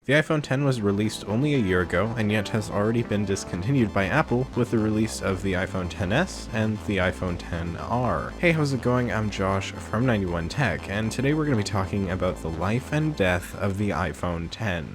The iPhone X was released only a year ago and yet has already been discontinued by Apple with the release of the iPhone XS and the iPhone XR. Hey, how's it going? I'm Josh from 91 Tech, and today we're going to be talking about the life and death of the iPhone X.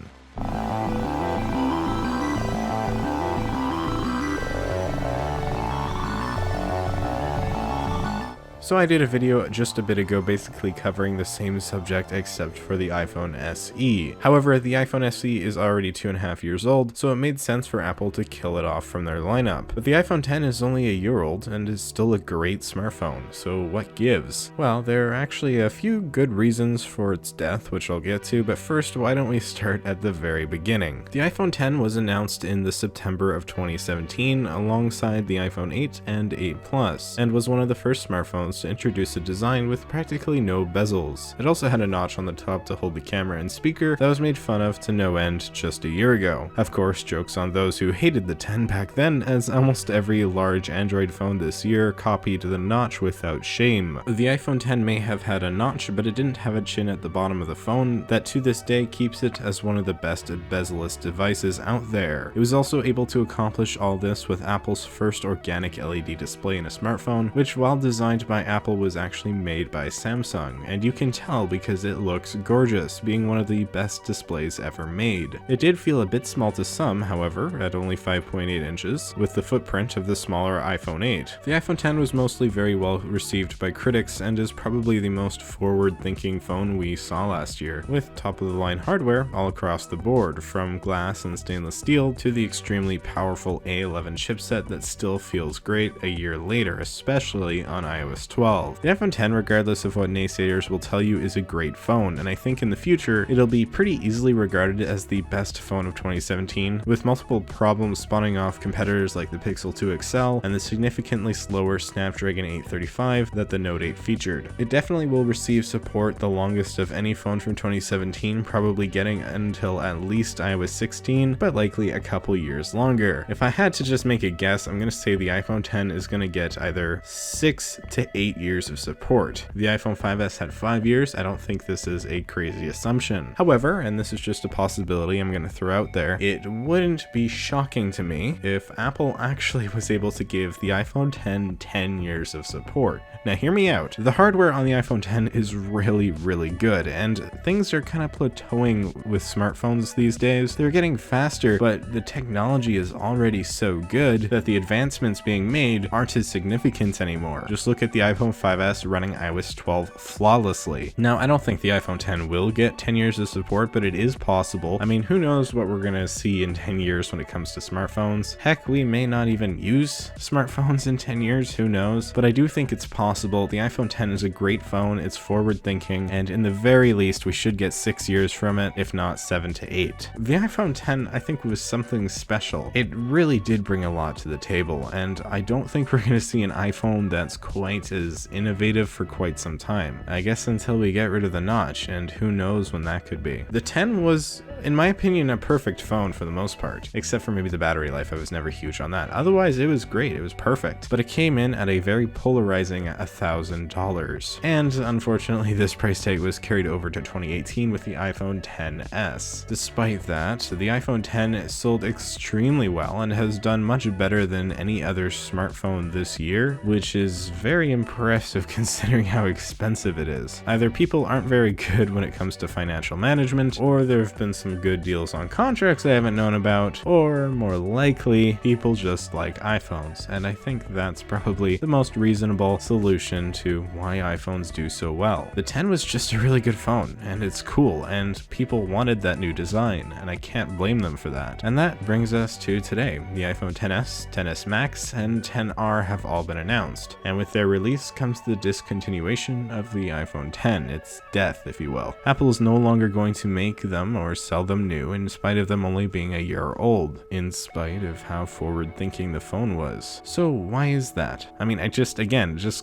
So I did a video just a bit ago basically covering the same subject except for the iPhone SE. However, the iPhone SE is already 2.5 years old, so it made sense for Apple to kill it off from their lineup. But the iPhone X is only a year old and is still a great smartphone, so what gives? Well, there are actually a few good reasons for its death, which I'll get to, but first, why don't we start at the very beginning? The iPhone X was announced in the September of 2017 alongside the iPhone 8 and 8 Plus, and was one of the first smartphones to introduce a design with practically no bezels. It also had a notch on the top to hold the camera and speaker that was made fun of to no end just a year ago. Of course, jokes on those who hated the 10 back then, as almost every large Android phone this year copied the notch without shame. The iPhone X may have had a notch, but it didn't have a chin at the bottom of the phone that to this day keeps it as one of the best bezel-less devices out there. It was also able to accomplish all this with Apple's first organic LED display in a smartphone, which, while designed by Apple, was actually made by Samsung, and you can tell because it looks gorgeous, being one of the best displays ever made. It did feel a bit small to some, however, at only 5.8 inches, with the footprint of the smaller iPhone 8. The iPhone X was mostly very well received by critics and is probably the most forward-thinking phone we saw last year, with top-of-the-line hardware all across the board, from glass and stainless steel to the extremely powerful A11 chipset that still feels great a year later, especially on iOS 12. The iPhone X, regardless of what naysayers will tell you, is a great phone, and I think in the future it'll be pretty easily regarded as the best phone of 2017, with multiple problems spawning off competitors like the Pixel 2 XL and the significantly slower Snapdragon 835 that the Note 8 featured. It definitely will receive support the longest of any phone from 2017, probably getting until at least iOS 16, but likely a couple years longer. If I had to just make a guess, I'm going to say the iPhone X is going to get either 6 to 8 years of support. The iPhone 5S had 5 years. I don't think this is a crazy assumption. However, and this is just a possibility I'm going to throw out there, it wouldn't be shocking to me if Apple actually was able to give the iPhone X 10 years of support. Now hear me out. The hardware on the iPhone X is really good, and things are kind of plateauing with smartphones these days. They're getting faster, but the technology is already so good that the advancements being made aren't as significant anymore. Just look at the iPhone 5S running iOS 12 flawlessly. Now, I don't think the iPhone X will get 10 years of support, but it is possible. I mean, who knows what we're gonna see in 10 years when it comes to smartphones. Heck, we may not even use smartphones in 10 years, who knows? But I do think it's possible. The iPhone X is a great phone, it's forward thinking, and in the very least, we should get 6 years from it, if not 7 to 8. The iPhone X, I think, was something special. It really did bring a lot to the table, and I don't think we're gonna see an iPhone that's quite as innovative for quite some time. I guess until we get rid of the notch, and who knows when that could be. The X was, in my opinion, a perfect phone for the most part, except for maybe the battery life. I was never huge on that. Otherwise, it was great, it was perfect. But it came in at a very polarizing $1,000. And unfortunately, this price tag was carried over to 2018 with the iPhone XS. Despite that, the iPhone X sold extremely well and has done much better than any other smartphone this year, which is very impressive considering how expensive it is. Either people aren't very good when it comes to financial management, or there have been some good deals on contracts I haven't known about, or more likely, people just like iPhones, and I think that's probably the most reasonable solution to why iPhones do so well. The X was just a really good phone, and it's cool, and people wanted that new design, and I can't blame them for that. And that brings us to today. The iPhone XS, XS Max, and XR have all been announced, and with their release comes the discontinuation of the iPhone X, its death, if you will. Apple is no longer going to make them or sell them new, in spite of them only being a year old, in spite of how forward-thinking the phone was. So why is that? I mean, I just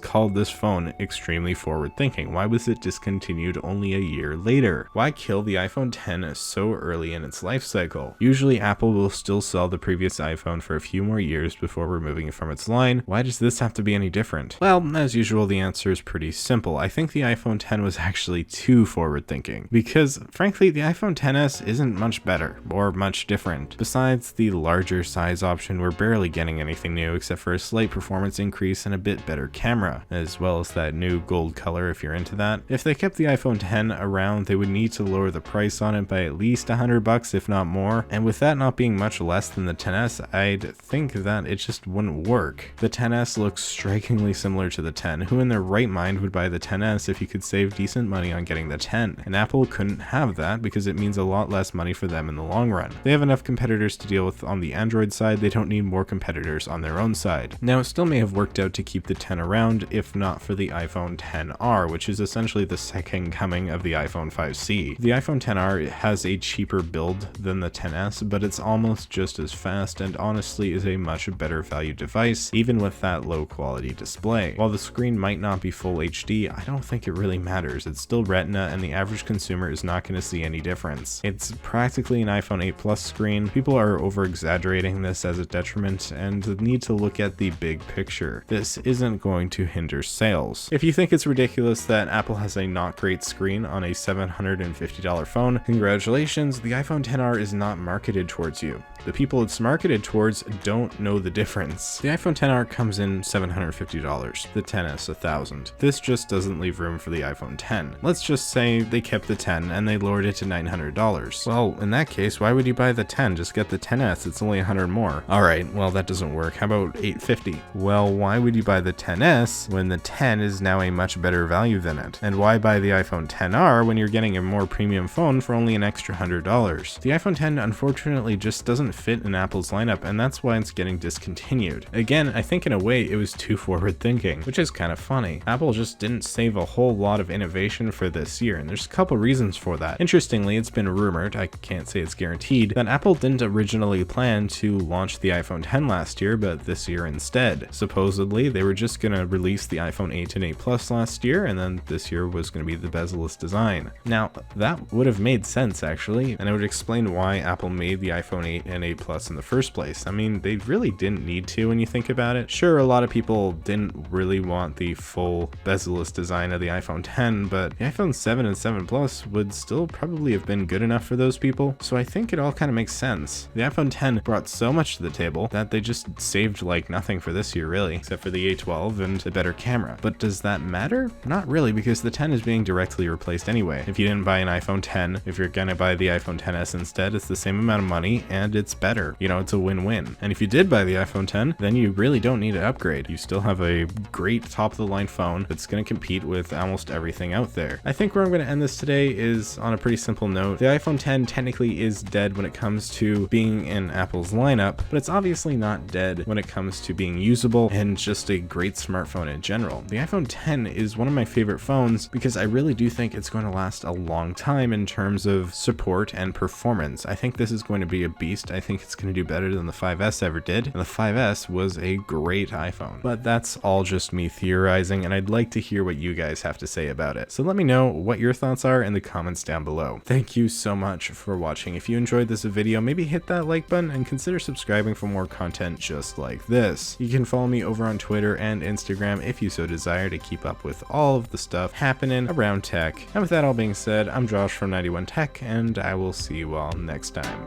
called this phone extremely forward-thinking. Why was it discontinued only a year later? Why kill the iPhone X so early in its life cycle? Usually Apple will still sell the previous iPhone for a few more years before removing it from its line. Why does this have to be any different? Well, as usual, the answer is pretty simple. I think the iPhone X was actually too forward-thinking, because frankly, the iPhone XS isn't much better or much different. Besides the larger size option, we're barely getting anything new except for a slight performance increase and a bit better camera, as well as that new gold color if you're into that. If they kept the iPhone X around, they would need to lower the price on it by at least $100 if not more, and with that not being much less than the XS, I'd think that it just wouldn't work. The XS looks strikingly similar to the X. Who in their right mind would buy the XS if you could save decent money on getting the X? And Apple couldn't have that because it means a lot less money for them in the long run. They have enough competitors to deal with on the Android side, they don't need more competitors on their own side. Now, it still may have worked out to keep the X around if not for the iPhone XR, which is essentially the second coming of the iPhone 5C. The iPhone XR has a cheaper build than the XS, but it's almost just as fast and honestly is a much better value device, even with that low quality display. While the screen might not be full HD, I don't think it really matters. It's still Retina and the average consumer is not going to see any difference. It's practically an iPhone 8 Plus screen. People are over exaggerating this as a detriment and need to look at the big picture. This isn't going to hinder sales. If you think it's ridiculous that Apple has a not great screen on a $750 phone, congratulations, the iPhone XR is not marketed towards you. The people it's marketed towards don't know the difference. The iPhone XR comes in $750, the XS $1,000. This just doesn't leave room for the iPhone X. Let's just say they kept the X and they lowered it to $900. Well, in that case, why would you buy the X? Just get the XS, it's only $100 more. Alright, well that doesn't work. How about $850? Well, why would you buy the XS when the X is now a much better value than it? And why buy the iPhone XR when you're getting a more premium phone for only an extra $100? The iPhone X unfortunately just doesn't fit in Apple's lineup, and that's why it's getting discontinued. Again, I think in a way it was too forward thinking, which is kind of funny. Apple just didn't save a whole lot of innovation for this year, and there's a couple reasons for that. Interestingly, it's been rumored, I can't say it's guaranteed, that Apple didn't originally plan to launch the iPhone X last year, but this year instead. Supposedly, they were just going to release the iPhone 8 and 8 Plus last year, and then this year was going to be the bezel-less design. Now, that would have made sense actually, and it would explain why Apple made the iPhone 8 and 8 Plus in the first place. I mean, they really didn't need to when you think about it. Sure, a lot of people didn't really want the full bezel-less design of the iPhone X, but the iPhone 7 and 7 Plus would still probably have been good enough for those people, so I think it all kind of makes sense. The iPhone X brought so much to the table that they just saved like nothing for this year really, except for the A12 and the better camera. But does that matter? Not really, because the X is being directly replaced anyway. If you didn't buy an iPhone X, if you're gonna buy the iPhone XS instead, it's the same amount of money and it's better. You know, it's a win-win. And if you did buy the iPhone X, then you really don't need to upgrade. You still have a great top-of-the-line phone that's gonna compete with almost everything out there. I think where I'm gonna end this today is on a pretty simple note. The iPhone X technically is dead when it comes to being in Apple's lineup, but it's obviously not dead when it comes to being usable and just a great smartphone in general. The iPhone X is one of my favorite phones because I really do think it's going to last a long time in terms of support and performance. I think this is going to be a beast. I think it's going to do better than the 5S ever did, and the 5S was a great iPhone. But that's all just me theorizing, and I'd like to hear what you guys have to say about it. So let me know what your thoughts are in the comments down below. Thank you so much for watching. If you enjoyed this video, maybe hit that like button and consider subscribing for more content just like this. You can follow me over on Twitter and Instagram if you so desire to keep up with all of the stuff happening around tech. And with that all being said, I'm Josh from 91 Tech, and I will see you all next time.